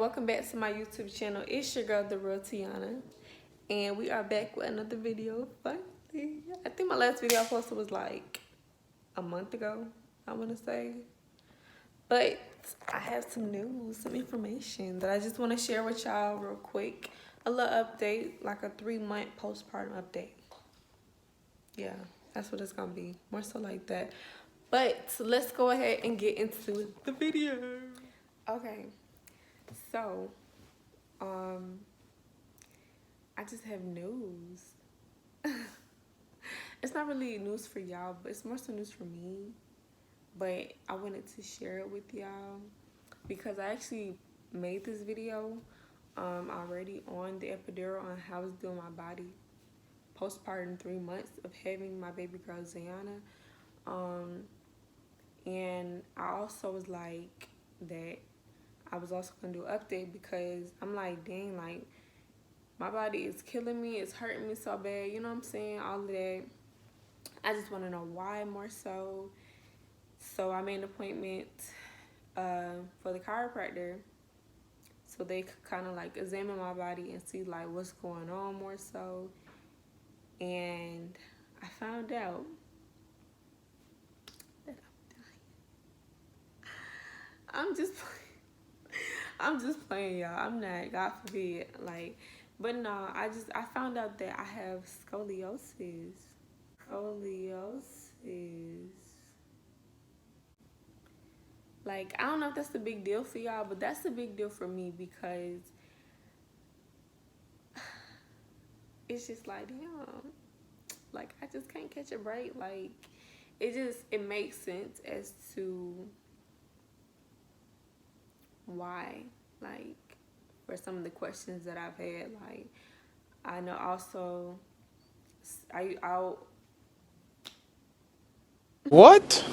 welcome back to my YouTube channel. It's your girl, The Real Tiana, and we are back with another video. Finally, I think my last video I posted was like a month ago, I want to say. But I have some news, some information that I just want to share with y'all real quick. A little update, like a 3-month postpartum update. Yeah, that's what it's gonna be, more so like that. But let's go ahead and get into the video. Okay, so I just have news. It's not really news for y'all, but it's more so news for me. But I wanted to share it with y'all because I actually made this video already on the epidural, on how it's doing my body postpartum 3 months of having my baby girl Zayana. And I also was like that I was also gonna do an update because I'm like, dang, like my body is killing me, it's hurting me so bad, you know what I'm saying, all of that. I just want to know why more so. So I made an appointment for the chiropractor so they could kind of like examine my body and see like what's going on more so. And I found out that I'm just playing, y'all. I'm not, God forbid, like, but no, I found out that I have scoliosis. Like, I don't know if that's a big deal for y'all, but that's a big deal for me because it's just like, damn, like I just can't catch a break. Like, it makes sense as to why, like, for some of the questions that I've had. Like, I know also I'll What?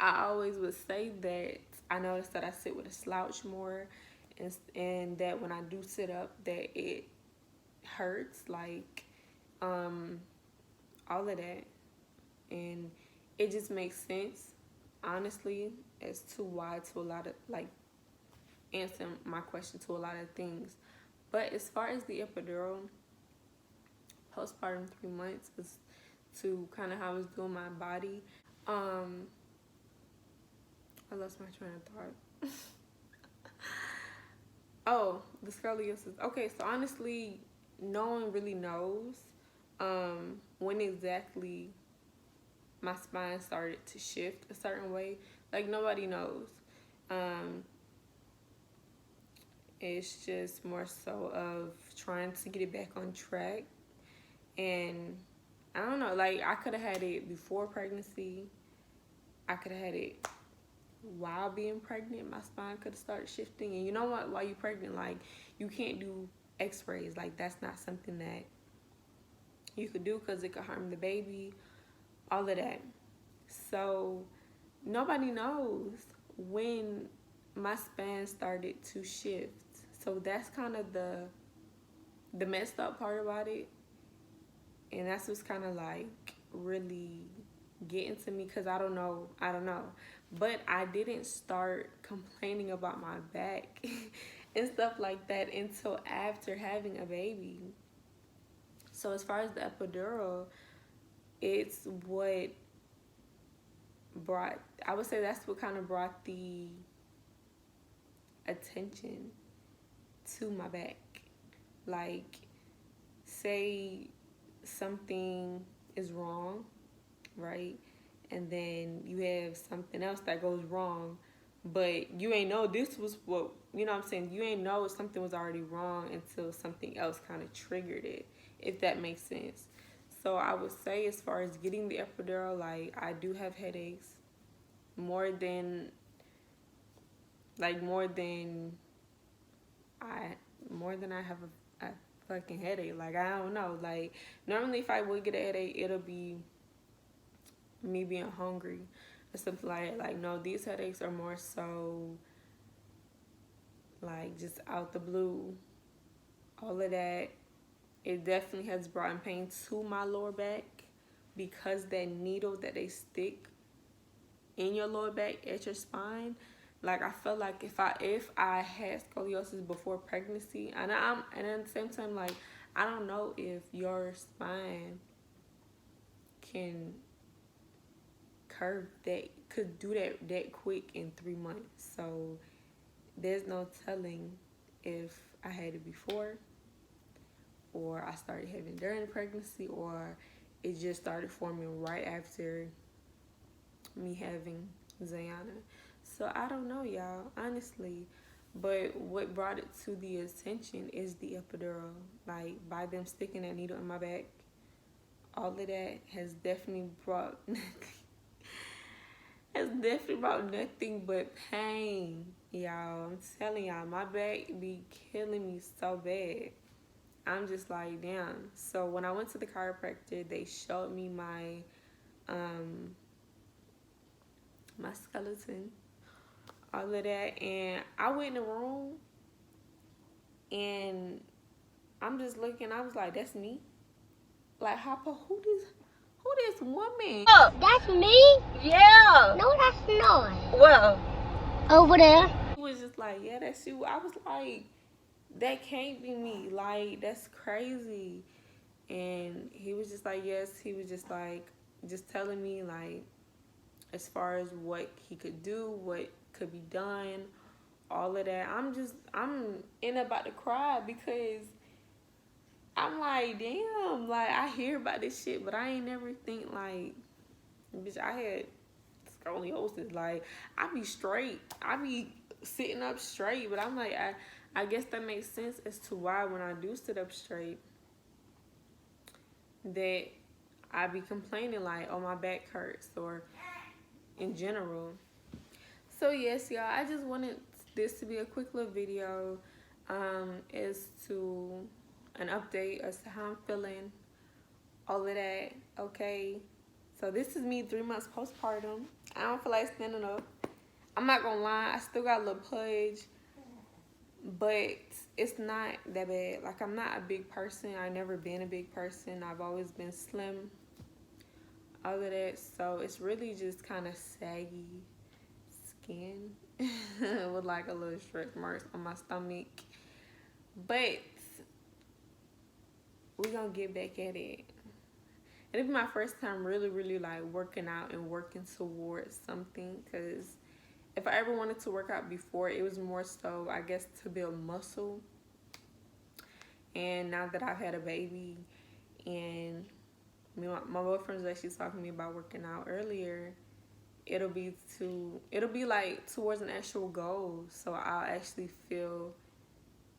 I always would say that I noticed that I sit with a slouch more, and that when I do sit up that it hurts, like all of that. And it just makes sense, honestly, as to why, to a lot of, like, answer my question to a lot of things. But as far as the epidural, postpartum 3 months is to kind of how it's doing my body. I lost my train of thought. Oh, the scoliosis. Okay, so honestly, no one really knows when exactly my spine started to shift a certain way. Like, nobody knows. It's just more so of trying to get it back on track. And I don't know, like, I could have had it before pregnancy. I could have had it while being pregnant. My spine could have started shifting. And you know what? While you're pregnant, like, you can't do x-rays. Like, that's not something that you could do because it could harm the baby, all of that. So nobody knows when my spine started to shift. So that's kind of the messed up part about it. And that's what's kind of like really getting to me because I don't know. But I didn't start complaining about my back and stuff like that until after having a baby. So as far as the epidural, it's what brought, I would say that's what kind of brought the attention to my back. Like, say something is wrong, right? And then you have something else that goes wrong, but you ain't know this was what, you know what I'm saying? You ain't know something was already wrong until something else kind of triggered it, if that makes sense. So I would say, as far as getting the epidural, like, I do have headaches more than I have a fucking headache. Like, I don't know. Like, normally if I would get a headache, it'll be me being hungry or something like that. Like, no, these headaches are more so like just out the blue. All of that. It definitely has brought in pain to my lower back because that needle that they stick in your lower back at your spine, Like, I feel like if I had scoliosis before pregnancy, and at the same time, like, I don't know if your spine can curve that, could do that quick in 3 months. So there's no telling if I had it before, or I started having during pregnancy, or it just started forming right after me having Zayana. So I don't know, y'all, honestly. But what brought it to the attention is the epidural. Like, by them sticking that needle in my back, all of that has definitely brought nothing but pain, y'all. I'm telling y'all, my back be killing me so bad. I'm just like, damn. So when I went to the chiropractor, they showed me my skeleton, all of that, and I went in the room and I'm just looking. I was like, that's me. Like, who this woman? Oh, that's me? Yeah. No, that's not. Well, over there. He was just like, yeah, that's you. I was like, that can't be me. Like, that's crazy. And he was just like, yes. He was just like, just telling me, like, as far as what he could do, what could be done, all of that. I'm about to cry because I'm like, damn, like, I hear about this shit, but I ain't never think, like, bitch, I had scoliosis. Like, I be straight. I be sitting up straight, but I'm like, I guess that makes sense as to why when I do sit up straight, that I be complaining, like, oh, my back hurts, or in general. So yes, y'all, I just wanted this to be a quick little video as to an update as to how I'm feeling, all of that. Okay, so this is me 3 months postpartum. I don't feel like standing up. I'm not gonna lie, I still got a little pudge, but it's not that bad. Like, I'm not a big person. I've never been a big person. I've always been slim, all of that. So it's really just kind of saggy skin with like a little stretch marks on my stomach. But we're gonna get back at it. It'll be my first time really like working out and working towards something, because if I ever wanted to work out before, it was more so, I guess, to build muscle. And now that I've had a baby, and my boyfriend was actually talking to me about working out earlier, it'll be like towards an actual goal, so I'll actually feel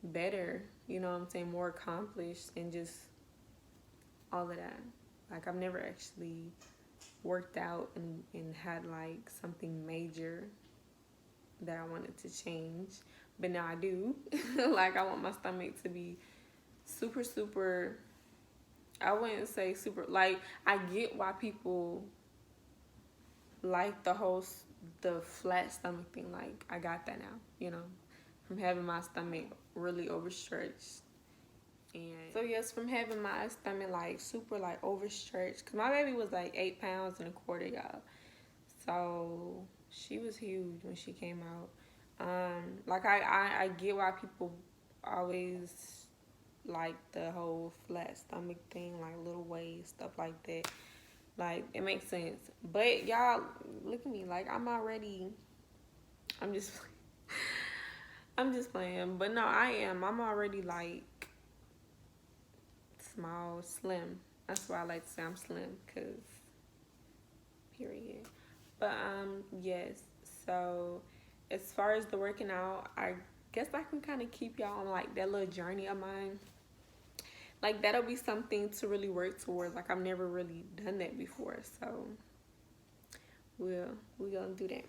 better, you know what I'm saying, more accomplished, and just all of that. Like, I've never actually worked out and had like something major that I wanted to change, but now I do. Like, I want my stomach to be super, I wouldn't say super, like, I get why people like the flat stomach thing. Like, I got that now, you know, from having my stomach really overstretched. And so yes, from having my stomach like super like overstretched, because my baby was like 8 pounds and a quarter, y'all. So she was huge when she came out. Like, I get why people always like the whole flat stomach thing, like little waist, stuff like that. Like, it makes sense. But y'all, look at me. Like, I'm just I'm just playing. But no, I'm already like small, slim. That's why I like to say I'm slim, because period. But yes. So as far as the working out, I guess I can kind of keep y'all on like that little journey of mine. Like, that'll be something to really work towards. Like, I've never really done that before, so we're gonna do that.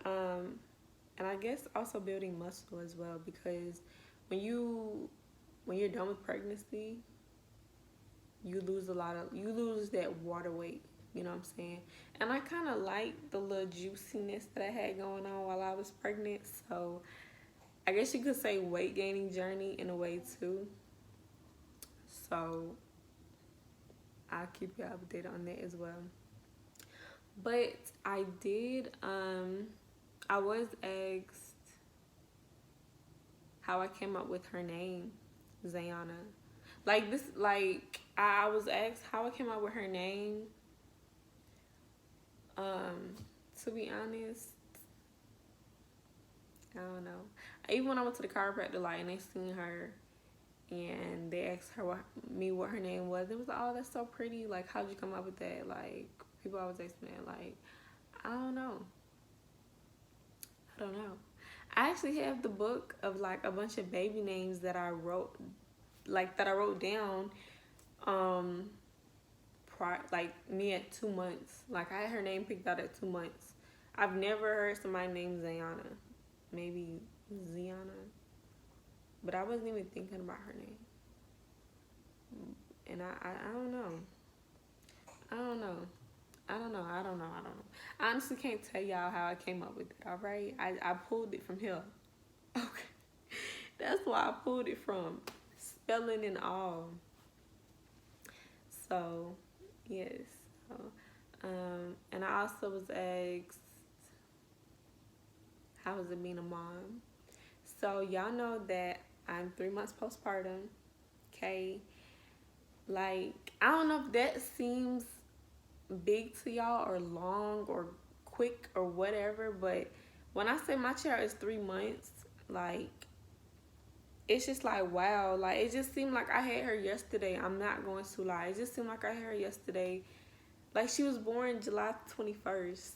And I guess also building muscle as well, because when you're done with pregnancy, you lose that water weight, you know what I'm saying? And I kind of like the little juiciness that I had going on while I was pregnant, so I guess you could say weight gaining journey in a way too. So I'll keep you updated on that as well. But I I was asked how I came up with her name, Zayana. Like this, like I was asked how I came up with her name. To be honest, I don't know. Even when I went to the chiropractor, like, and they seen her, and they asked her what her name was, it was like, oh, that's so pretty. Like, how'd you come up with that? Like, people always ask me that. Like, I don't know. I actually have the book of like a bunch of baby names that I wrote, down. Like me at 2 months. Like I had her name picked out at 2 months. I've never heard somebody named Zayana. Maybe Ziana. But I wasn't even thinking about her name. And I don't know. I don't know. I honestly can't tell y'all how I came up with it, alright? I pulled it from here. Okay. That's where I pulled it from. Spelling and all. So, yes. So, and I also was asked, how is it being a mom? So, y'all know that I'm 3 months postpartum. Okay. Like, I don't know if that seems big to y'all or long or quick or whatever, but when I say my child is 3 months, like, it's just like, wow. Like, it just seemed like I had her yesterday. I'm not going to lie. It just seemed like I had her yesterday. Like, she was born July 21st.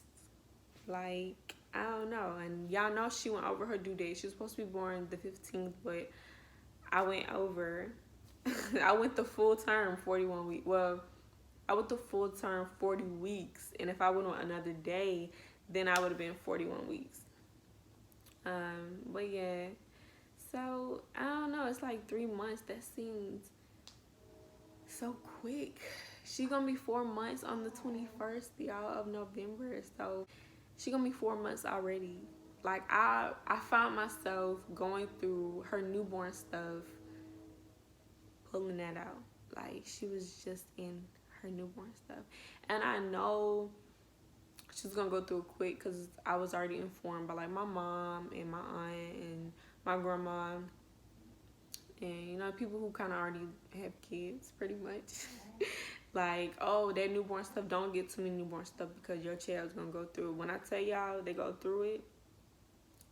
Like, I don't know. And y'all know she went over her due date. She was supposed to be born the 15th, but I went over. I went the full term, 41 weeks. Well, I went the full term 40 weeks. And if I went on another day, then I would have been 41 weeks. But yeah. So, I don't know. It's like 3 months. That seems so quick. She gonna be 4 months on the 21st, y'all, of November. So, she gonna be 4 months already. Like, I found myself going through her newborn stuff, pulling that out. Like, she was just in her newborn stuff. And I know she's gonna go through it quick because I was already informed by, like, my mom and my aunt and my grandma, and you know, people who kind of already have kids pretty much. Like, oh, that newborn stuff, don't get too many newborn stuff because your child's gonna go through it. When I tell y'all they go through it,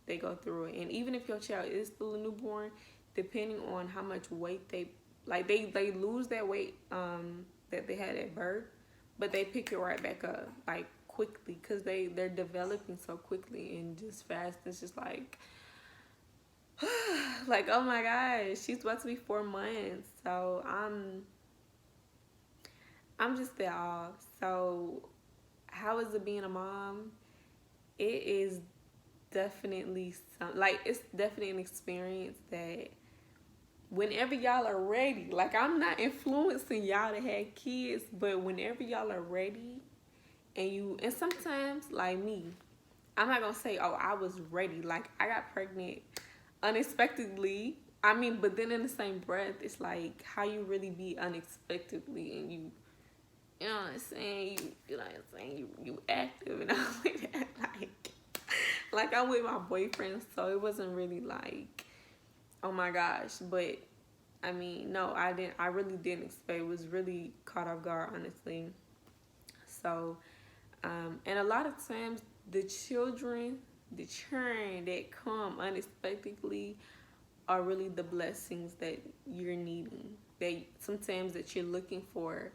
they go through it. And even if your child is still a newborn, depending on how much weight they lose that weight that they had at birth, but they pick it right back up like quickly because they're developing so quickly and just fast. It's just like like, oh my gosh, she's about to be 4 months. So I'm just at all. So how is it being a mom? It is definitely it's definitely an experience that whenever y'all are ready, like, I'm not influencing y'all to have kids, but whenever y'all are ready, and sometimes, like me, I'm not gonna say, oh, I was ready. Like, I got pregnant unexpectedly. I mean, but then in the same breath, it's like, how you really be unexpectedly, and you know what I'm saying? You know what I'm saying? You active and all like that. Like I'm with my boyfriend, so it wasn't really like, oh my gosh. But I mean, no, I really didn't expect. It was really caught off guard, honestly. So, and a lot of times the children that come unexpectedly are really the blessings that you're needing. That sometimes that you're looking for,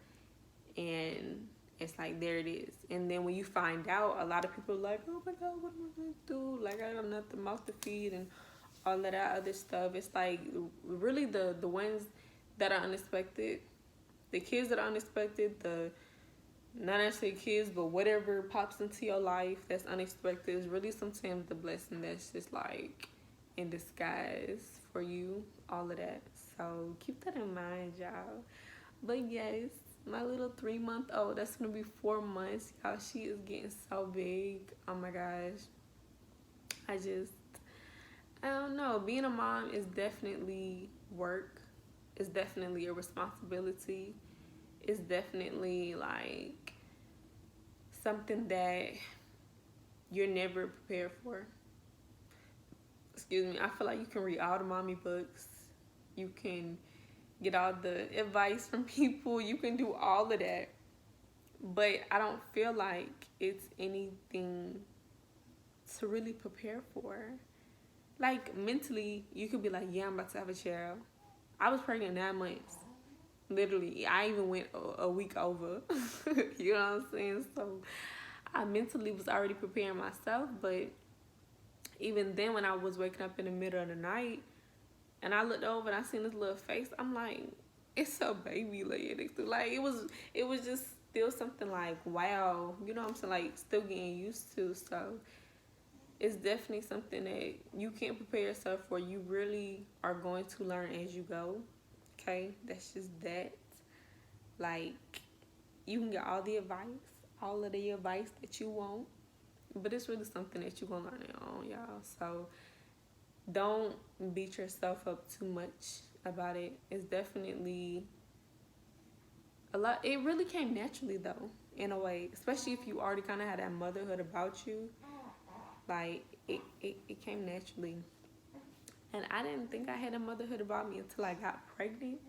and it's like, there it is. And then when you find out, a lot of people are like, oh my God, what am I gonna do? Like, I got nothing mouth to feed and all of that other stuff. It's like, really the ones that are unexpected, the kids that are unexpected, the not necessarily kids, but whatever pops into your life that's unexpected is really sometimes the blessing that's just like in disguise for you, all of that. So keep that in mind, y'all. But yes, my little 3-month-old, that's gonna be 4 months, y'all. She is getting so big. Oh my gosh. I don't know. Being a mom is definitely work. It's definitely a responsibility. It's definitely like something that you're never prepared for. Excuse me. I feel like you can read all the mommy books. You can get all the advice from people. You can do all of that. But I don't feel like it's anything to really prepare for. Like, mentally, you could be like, yeah, I'm about to have a child. I was pregnant 9 months. Literally, I even went a week over. You know what I'm saying? So I mentally was already preparing myself. But even then, when I was waking up in the middle of the night and I looked over and I seen this little face, I'm like, it's a baby laying next to. Like, it was just still something like, wow. You know what I'm saying? Like, still getting used to. So it's definitely something that you can't prepare yourself for. You really are going to learn as you go. Okay? That's just that. Like, you can get all of the advice that you want, but it's really something that you're going to learn on your own, y'all. So don't beat yourself up too much about it. It's definitely a lot. It really came naturally, though, in a way, especially if you already kind of had that motherhood about you. Like, it came naturally. And I didn't think I had a motherhood about me until I got pregnant.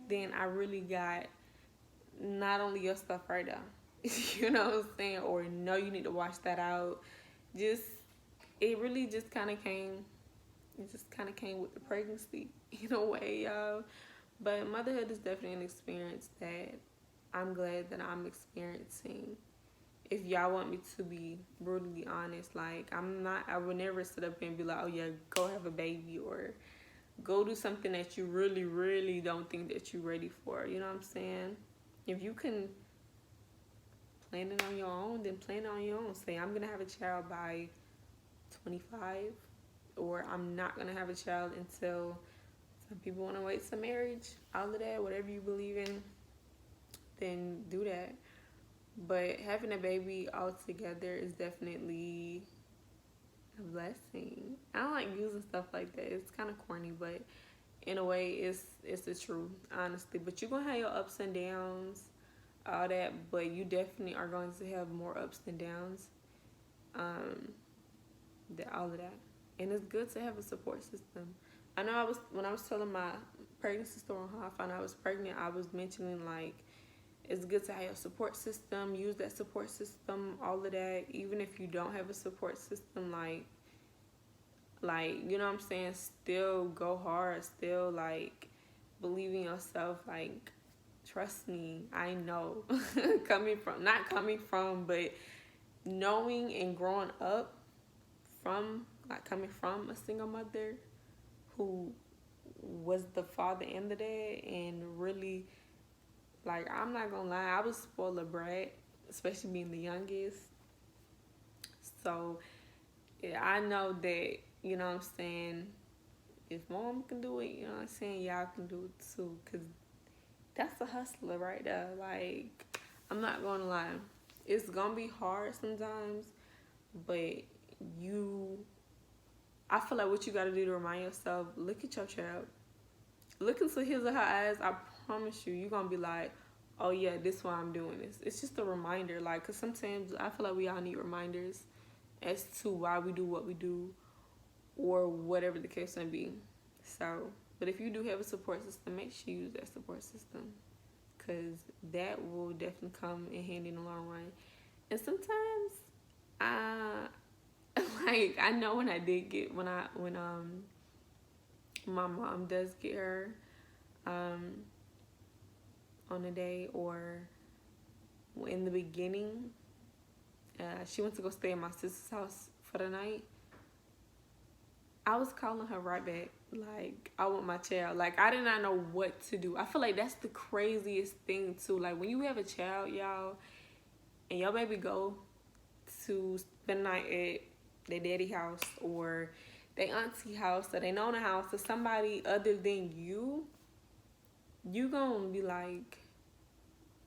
Then I really got not only your stuff right now, you know what I'm saying? Or no, you need to wash that out. It really just kind of came. It just kind of came with the pregnancy in a way, y'all. But motherhood is definitely an experience that I'm glad that I'm experiencing. If y'all want me to be brutally honest, like, I would never sit up and be like, oh yeah, go have a baby or go do something that you really, really don't think that you're ready for. You know what I'm saying? If you can plan it on your own, then plan it on your own. Say, I'm going to have a child by 25, or I'm not going to have a child until some people want to wait to marriage. All of that, whatever you believe in, then do that. But having a baby altogether is definitely a blessing. I don't like using stuff like that. It's kind of corny, but in a way, it's the truth, honestly. But you're going to have your ups and downs, all that. But you definitely are going to have more ups and downs. All of that. And it's good to have a support system. I know when I was telling my pregnancy story on how I found out I was pregnant, I was mentioning, like, it's good to have a support system. Use that support system, all of that. Even if you don't have a support system, like you know what I'm saying, still go hard. Still, like, believe in yourself. Like, trust me, I know. Not coming from, but knowing and growing up from, like, coming from a single mother who was the father and the dad, and really, like, I'm not gonna lie, I was spoiled brat, especially being the youngest. So yeah, I know that, you know what I'm saying, if mom can do it, you know what I'm saying, y'all can do it too. Because that's a hustler right there. Like, I'm not gonna lie, it's gonna be hard sometimes, but I feel like what you gotta do to remind yourself, look at your child, look into his or her eyes. I promise you're gonna be like, oh yeah, this is why I'm doing this. It's just a reminder, like, because sometimes I feel like we all need reminders as to why we do what we do, or whatever the case may be. So, but if you do have a support system, make sure you use that support system, because that will definitely come in handy in the long run. And sometimes I know when I did get when my mom does get her on a day, or in the beginning, she went to go stay at my sister's house for the night. I was calling her right back, like, I want my child. Like, I did not know what to do. I feel like that's the craziest thing too. Like, when you have a child, y'all, and your baby go to spend the night at their daddy house or their auntie house or their nonna house, or somebody other than you gonna be like,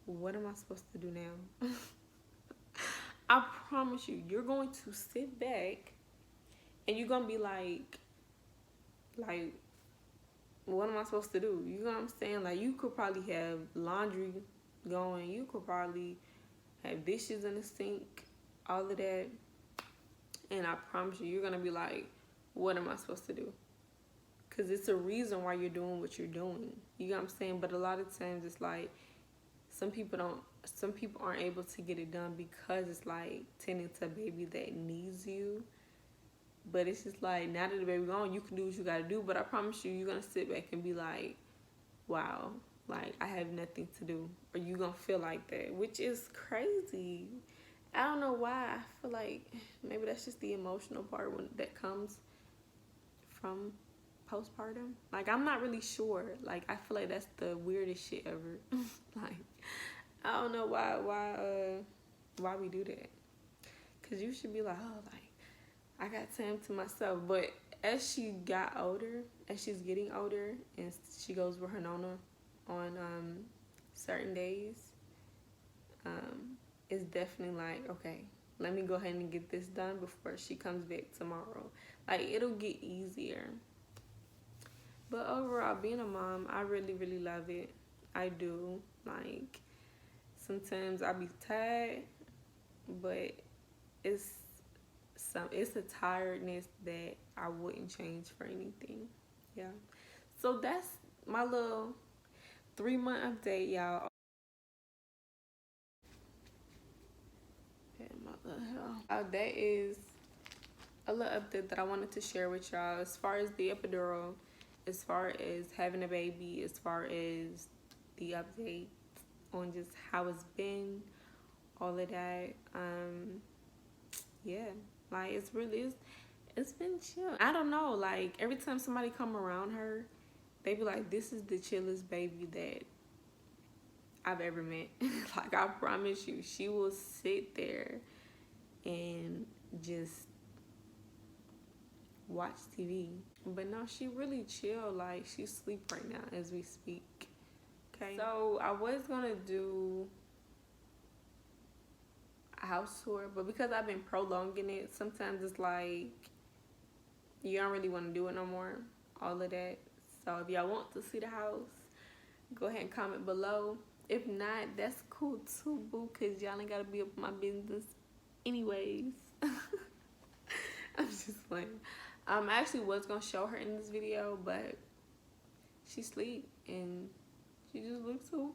what am I supposed to do now? I promise you're going to sit back and you're gonna be like, what am I supposed to do? You know what I'm saying? Like, you could probably have laundry going, you could probably have dishes in the sink, all of that. And I promise you, you're gonna be like, what am I supposed to do? Because it's a reason why you're doing what you're doing. You know what I'm saying? But a lot of times it's like some people aren't able to get it done because it's like tending to a baby that needs you. But it's just like, now that the baby gone, you can do what you gotta do. But I promise you, you're gonna sit back and be like, wow, like I have nothing to do. Or you gonna feel like that, which is crazy. I don't know why. I feel like maybe that's just the emotional part that comes from postpartum. Like, I'm not really sure. Like, I feel like that's the weirdest shit ever. Like, I don't know why we do that. Cause you should be like, oh, like I got time to myself. But as she's getting older, and she goes with her nonna on certain days, it's definitely like, okay, let me go ahead and get this done before she comes back tomorrow. Like, it'll get easier. But overall, being a mom, I really, really love it. I do. Like, sometimes I be tired, but it's a tiredness that I wouldn't change for anything. Yeah. So that's my little 3-month update, y'all. That is a little update that I wanted to share with y'all as far as the epidural, as far as having a baby, as far as the update on just how it's been, all of that. Yeah, like it's been chill. I don't know, like every time somebody come around her, they be like, this is the chillest baby that I've ever met. Like, I promise you, she will sit there and just watch TV. But no, she really chill. Like, she sleep right now as we speak. Okay. So I was gonna do a house tour, but because I've been prolonging it, sometimes it's like you don't really want to do it no more. All of that. So if y'all want to see the house, go ahead and comment below. If not, that's cool too, boo, because y'all ain't gotta be up in my business anyways. I'm just playing. I actually was gonna show her in this video, but she sleep and she just looks so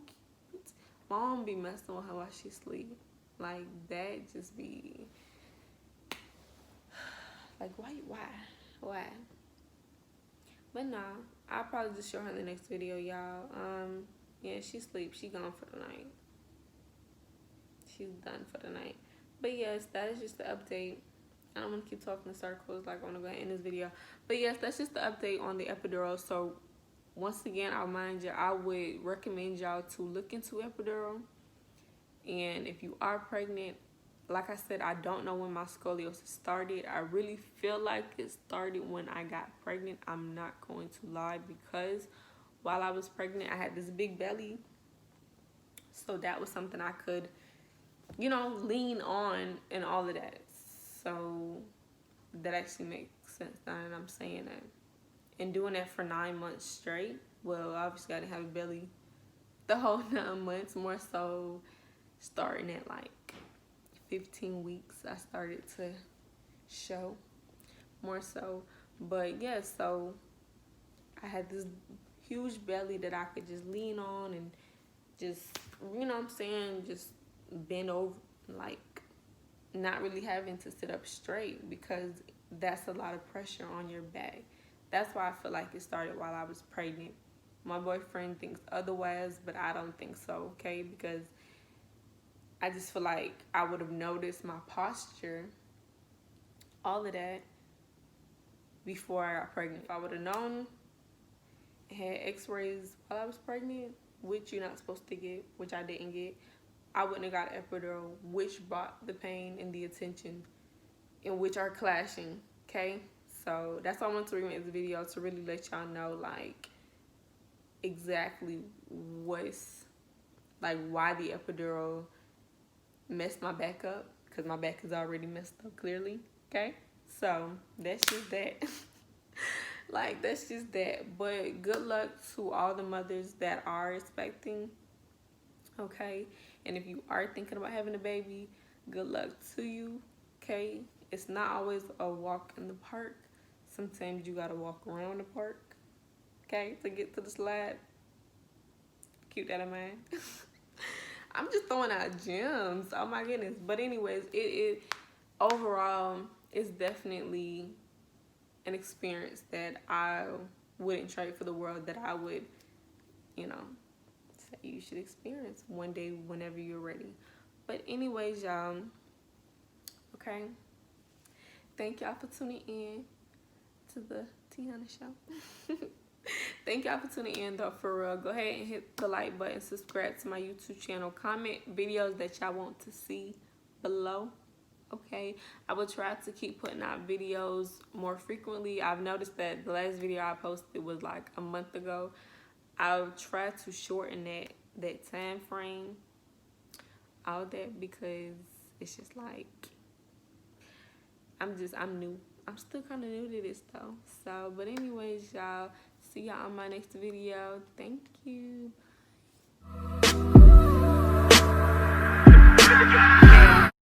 cute. Mom be messing with her while she sleep. Like, that just be like, why? But nah, I'll probably just show her in the next video, y'all. Yeah, she sleeps. She gone for the night. She's done for the night. But yes, that is just the update. I don't want to keep talking in circles. Like, I want to go ahead and end this video. But yes, that's just the update on the epidural. So once again, I'll remind you, I would recommend y'all to look into epidural. And if you are pregnant, like I said, I don't know when my scoliosis started. I really feel like it started when I got pregnant. I'm not going to lie, because while I was pregnant, I had this big belly. So that was something I could, you know, lean on and all of that. So that actually makes sense now that I'm saying that. And doing that for 9 months straight, well, obviously I didn't have a belly the whole 9 months, more so starting at like 15 weeks I started to show more so. But yeah, so I had this huge belly that I could just lean on and just, you know what I'm saying, just bend over, like not really having to sit up straight, because that's a lot of pressure on your back. That's why I feel like it started while I was pregnant. My boyfriend thinks otherwise, but I don't think so, okay? Because I just feel like I would have noticed my posture, all of that, before I got pregnant. If I would have known, had x-rays while I was pregnant, which you're not supposed to get, which I didn't get, I wouldn't have got epidural, which brought the pain and the attention, in which are clashing, okay? So that's why I wanted to remake this video, to really let y'all know, like, exactly what's, like, why the epidural messed my back up, because my back is already messed up, clearly, okay? So that's just that. Like, that's just that. But good luck to all the mothers that are expecting, okay? And if you are thinking about having a baby, good luck to you, okay? it's not always a walk in the park. Sometimes you gotta walk around the park, okay, to get to the slide. Keep that in mind. I'm just throwing out gems. Oh my goodness. But anyways, it overall is definitely an experience that I wouldn't trade for the world, that I would, you know, say you should experience one day whenever you're ready. But anyways, y'all, okay, thank y'all for tuning in to the Tiana Show. Thank y'all for tuning in, though, for real. Go ahead and hit the like button, subscribe to my YouTube channel, comment videos that y'all want to see below. Okay, I will try to keep putting out videos more frequently. I've noticed that the last video I posted was like a month ago. I'll try to shorten that time frame, all that, because it's just like I'm new. I'm still kind of new to this though. So, but anyways, y'all, see y'all on my next video. Thank you.